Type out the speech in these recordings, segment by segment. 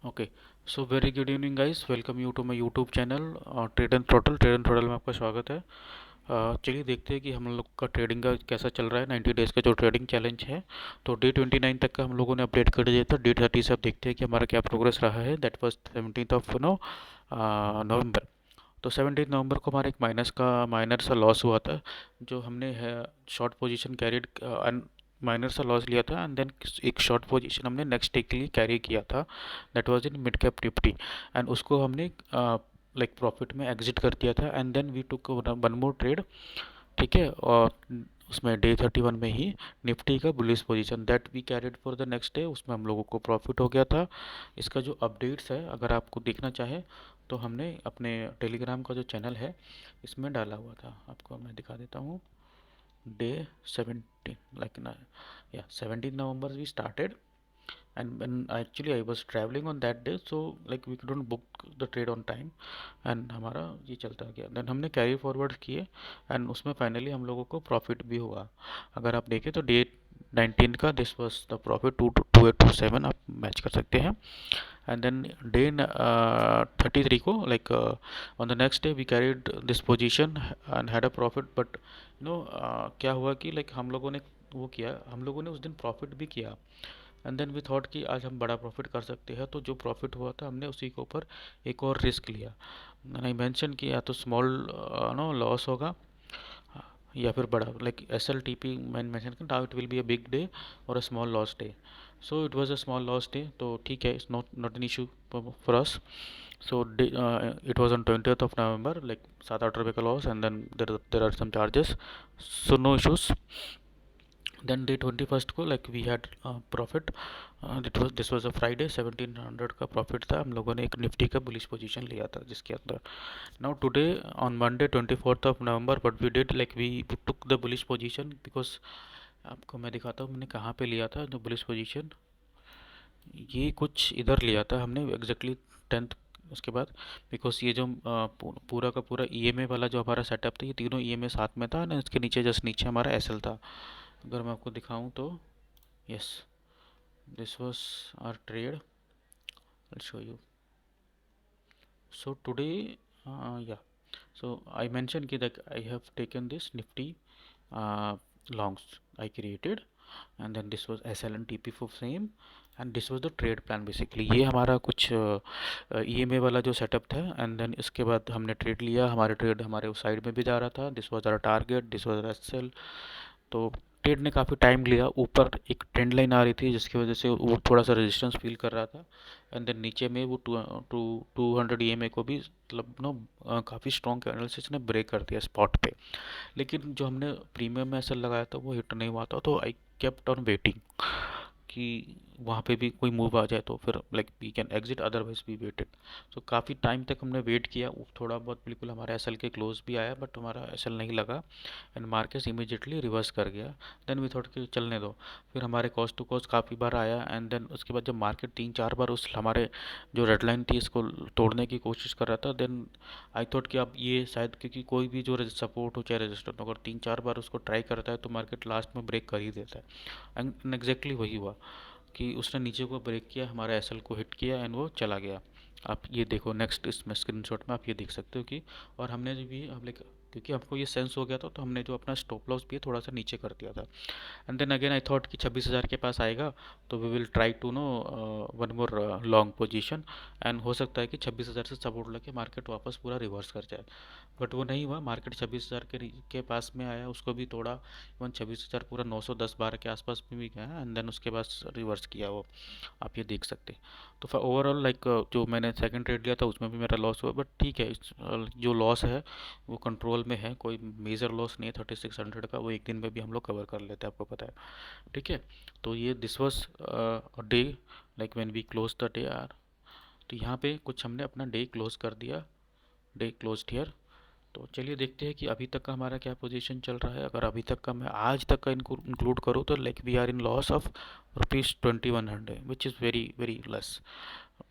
Okay. So very good evening guys, welcome you to my YouTube channel trade and throttle में आपका स्वागत है। चलिए देखते हैं कि हम लोग का ट्रेडिंग का कैसा चल रहा है। 90 डेज़ का जो ट्रेडिंग चैलेंज है, तो डे 29 तक का हम लोगों ने अपडेट कर दिया था। डे 30 से अब देखते हैं कि हमारा क्या प्रोग्रेस रहा है। That was 17th of November. तो 17 नवंबर को हमारा एक माइनर सा लॉस हुआ था, जो हमने शॉर्ट पोजीशन कैरिड माइनर सा लॉस लिया था, एंड देन एक शॉर्ट पोजीशन हमने नेक्स्ट डे के लिए कैरी किया था। That was in mid cap Nifty, and उसको हमने लाइक प्रॉफिट में एग्जिट कर दिया था, and then we took one more trade. ठीक है, और उसमें डे 31 में ही निफ्टी का bullish position that we carried for the next day, उसमें हम लोगों को प्रॉफिट हो गया था। इसका जो अपडेट्स है, अगर आपको देखना चाहे तो हमने अपने टेलीग्राम का जो चैनल है इसमें डाला हुआ था। आपको मैं दिखा देता हूँ। डे 17, लाइक ना, या 17 November we started, and when actually I was traveling on that day, so like we couldn't book the trade on time, and हमारा ये चलता गया। देन हमने कैरी फॉरवर्ड किए, एंड उसमें फाइनली हम लोगों को प्रॉफिट भी हुआ। अगर आप देखें तो डे 19 का दिस वाज द प्रॉफिट 2827, आप मैच कर सकते हैं। एंड देन डे 33 को, like on the next day we carried this position and had a profit, but क्या हुआ कि लाइक हम लोगों ने वो किया, हम लोगों ने उस दिन प्रॉफिट भी किया, एंड देन वी थॉट कि आज हम बड़ा प्रॉफिट कर सकते हैं। तो जो प्रॉफिट हुआ था, हमने उसी के ऊपर एक और रिस्क लिया। मैंने मेंशन किया, या तो स्मॉल नो लॉस होगा, या फिर बड़ा, like S L T P मैंने मेंशन किया, now it will be a big day और a small loss day. So it was a small loss day, तो ठीक है, it's not an issue for us. So it was on 20th of November, like 7-8 रुपये का loss, and then there are some charges, so no issues. Then day 21st को, like we had profit. This was a Friday, 1700 का profit था। हम लोगों ने एक Nifty का बुलिश पोजीशन लिया था जिसके अंदर। Now today on Monday 24th of November, but we did like we took the bullish position, because आपको मैं दिखाता हूँ मैंने कहाँ पे लिया था जो बुलिश पोजीशन। ये कुछ इधर लिया था हमने एग्जैक्टली 10th, उसके बाद, बिकॉज ये जो पूरा का पूरा ईएमए वाला जो हमारा सेटअप था, ये तीनों ईएमए साथ में था ना, इसके नीचे जस्ट नीचे हमारा एसएल था। अगर मैं आपको दिखाऊं तो, yes, this was our trade. I'll show you. So today, yeah, so I mentioned that I have taken this nifty uh, longs I created, and then this was SL and TP for same, and this was the trade plan basically। ये हमारा कुछ EMA वाला जो setup था, and then इसके बाद हमने trade लिया। हमारे ट्रेड हमारे उस साइड में भी जा रहा था। This was our target, this was SL. तो ट्रेड ने काफ़ी टाइम लिया। ऊपर एक ट्रेंड लाइन आ रही थी जिसकी वजह से वो थोड़ा सा रेजिस्टेंस फील कर रहा था, एंड देन नीचे में वो 200 ईएमए को भी, मतलब काफ़ी स्ट्रॉन्ग एनालिसिस ने ब्रेक कर दिया स्पॉट पे। लेकिन जो हमने प्रीमियम में ऐसा लगाया था वो हिट नहीं हुआ था, तो आई केप्ट ऑन वेटिंग कि वहाँ पे भी कोई मूव आ जाए तो फिर like we can exit, otherwise we waited. So काफ़ी टाइम तक हमने वेट किया। थोड़ा बहुत बिल्कुल हमारा एसएल के क्लोज भी आया, बट हमारा एसएल नहीं लगा, एंड मार्केट इमीडिएटली रिवर्स कर गया। देन वी थॉट कि चलने दो। फिर हमारे कॉस्ट टू कॉस्ट काफ़ी बार आया, एंड देन उसके बाद जब मार्केट 3-4 बार उस हमारे जो रेड लाइन थी इसको तोड़ने की कोशिश कर रहा था, देन आई थॉट कि अब ये शायद, क्योंकि कोई भी जो सपोर्ट हो चाहे रेजिस्टेंस हो, अगर 3-4 बार उसको ट्राई करता है तो मार्केट लास्ट में ब्रेक कर ही देता है, एंड एग्जैक्टली वही हुआ कि उसने नीचे को ब्रेक किया, हमारा एसएल को हिट किया, एंड वो चला गया। आप ये देखो नेक्स्ट इसमें स्क्रीनशॉट में आप ये देख सकते हो कि, और हमने जो भी हम लाइक, क्योंकि हमको ये सेंस हो गया था, तो हमने जो अपना स्टॉप लॉस भी है थोड़ा सा नीचे कर दिया था। And then again I thought कि 26,000 के पास आएगा तो we will try to no one more long position, and हो सकता है कि 26,000 से सपोर्ट लेके मार्केट वापस पूरा रिवर्स कर जाए। बट वो नहीं हुआ। मार्केट 26,000 के पास में आया, उसको भी तोड़ा। इवन 26,000 पूरा 910-12 के आसपास में भी गया, एंड देन उसके बाद रिवर्स किया वो, आप ये देख सकते हैं। तो ओवरऑल लाइक जो मैंने सेकंड ट्रेड लिया था उसमें भी मेरा लॉस हुआ, बट ठीक है, जो लॉस है वो कंट्रोल में है, कोई मेजर लॉस नहीं है। 3600 का वो एक दिन में भी हम लोग कवर कर लेते हैं, आपको पता है। ठीक है, तो ये this was day, like when we close the day are. तो यहाँ पे कुछ हमने अपना डे क्लोज कर दिया, डे क्लोज हियर। तो चलिए देखते हैं कि अभी तक का हमारा क्या पोजीशन चल रहा है। अगर अभी तक का मैं आज तक का इनको इंक्लूड करूँ तो like we are in loss of ₹2100, which is very very less.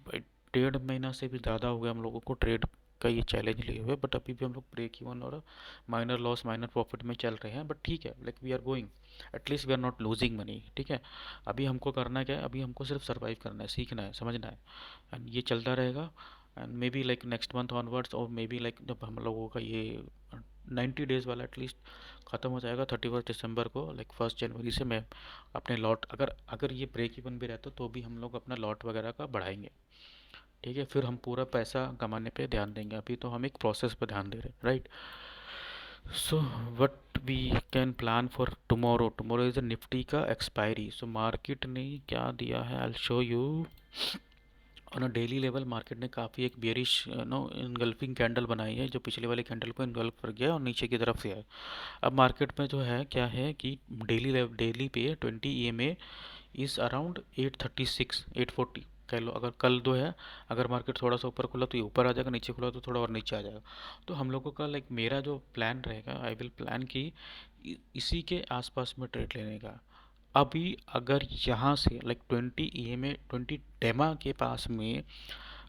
1.5 महीना से भी ज़्यादा हो गया हम लोगों को ट्रेड का ये चैलेंज लिए हुए, बट अभी भी हम लोग ब्रेक इवन और माइनर लॉस माइनर प्रॉफिट में चल रहे हैं, बट ठीक है, like we are going, at least we are not losing money, ठीक है। अभी हमको करना क्या है, अभी हमको सिर्फ सर्वाइव करना है, सीखना है, समझना है, एंड ये चलता रहेगा। And may be like next month onwards, और मे बी लाइक जब हम लोगों का ये 90 डेज वाला एटलीस्ट ख़त्म हो जाएगा 31 दिसंबर को, लाइक 1 जनवरी से मैं अपने लॉट, अगर अगर ये ब्रेक इवन भी रहता तो भी हम लोग अपना लॉट वगैरह का बढ़ाएंगे, ठीक है। फिर हम पूरा पैसा कमाने पे ध्यान देंगे, अभी तो हम एक प्रोसेस पे ध्यान दे रहे हैं, right. So what we can plan for tomorrow, tomorrow is a Nifty का एक्सपायरी। सो मार्केट ने क्या दिया है, I will show you. On a daily level market ने काफ़ी एक बेरिश नो इनगल्फिंग कैंडल बनाई है, जो पिछले वाले कैंडल को इनगल्फ कर गया और नीचे की तरफ से है। अब मार्केट में जो है क्या है कि डेली पे 20 EMA इज़ अराउंड 836 840 कह लो। अगर कल दो है, अगर मार्केट थोड़ा सा ऊपर खुला तो ये ऊपर आ जाएगा, नीचे खुला तो थोड़ा और नीचे आ जाएगा। तो हम लोगों का लाइक मेरा जो प्लान रहेगा, आई विल प्लान कि इसी के आसपास में ट्रेड लेने का। अभी अगर यहाँ से लाइक 20 EMA 20 डेमा के पास में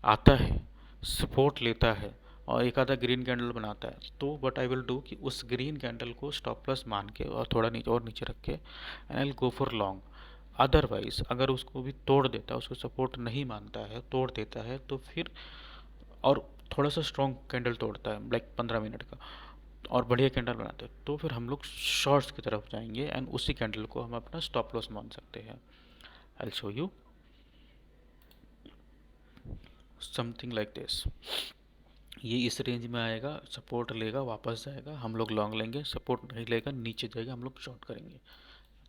आता है, सपोर्ट लेता है और एक आधा ग्रीन कैंडल बनाता है, तो व्हाट आई विल डू कि उस ग्रीन कैंडल को स्टॉप लॉस मान के और थोड़ा नीचे और नीचे रख के and I will go for long. Otherwise अगर उसको भी तोड़ देता है, उसको सपोर्ट नहीं मानता है, तोड़ देता है, तो फिर और थोड़ा सा स्ट्रॉन्ग कैंडल तोड़ता है लाइक 15 मिनट का और बढ़िया कैंडल बनाते हैं, तो फिर हम लोग शॉर्ट्स की तरफ जाएंगे एंड उसी कैंडल को हम अपना स्टॉप लॉस मान सकते हैं। आई will show you something like this. ये इस रेंज में आएगा, सपोर्ट लेगा, वापस जाएगा, हम लोग लॉन्ग लेंगे, सपोर्ट नहीं लेगा, नीचे जाएगा, हम लोग शॉर्ट करेंगे।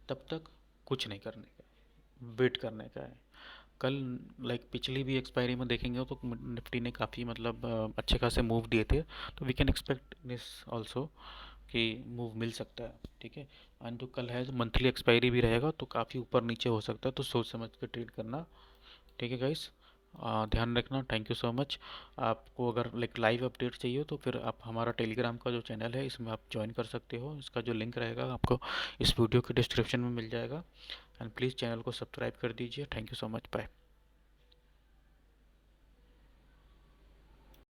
तब तक कुछ नहीं करने का, वेट करने का है। कल लाइक पिछली भी एक्सपायरी में देखेंगे तो निफ्टी ने काफ़ी मतलब अच्छे खासे मूव दिए थे, तो we can expect this also कि मूव मिल सकता है, ठीक है। एंड जो कल है, जो मंथली एक्सपायरी भी रहेगा, तो काफ़ी ऊपर नीचे हो सकता है, तो सोच समझ के ट्रेड करना, ठीक है गाइस। ध्यान रखना, थैंक यू सो मच। आपको अगर लाइक लाइव अपडेट चाहिए तो फिर आप हमारा टेलीग्राम का जो चैनल है इसमें आप ज्वाइन कर सकते हो, इसका जो लिंक रहेगा आपको इस वीडियो के डिस्क्रिप्शन में मिल जाएगा। एंड प्लीज़ चैनल को सब्सक्राइब कर दीजिए। Thank you so much, bye.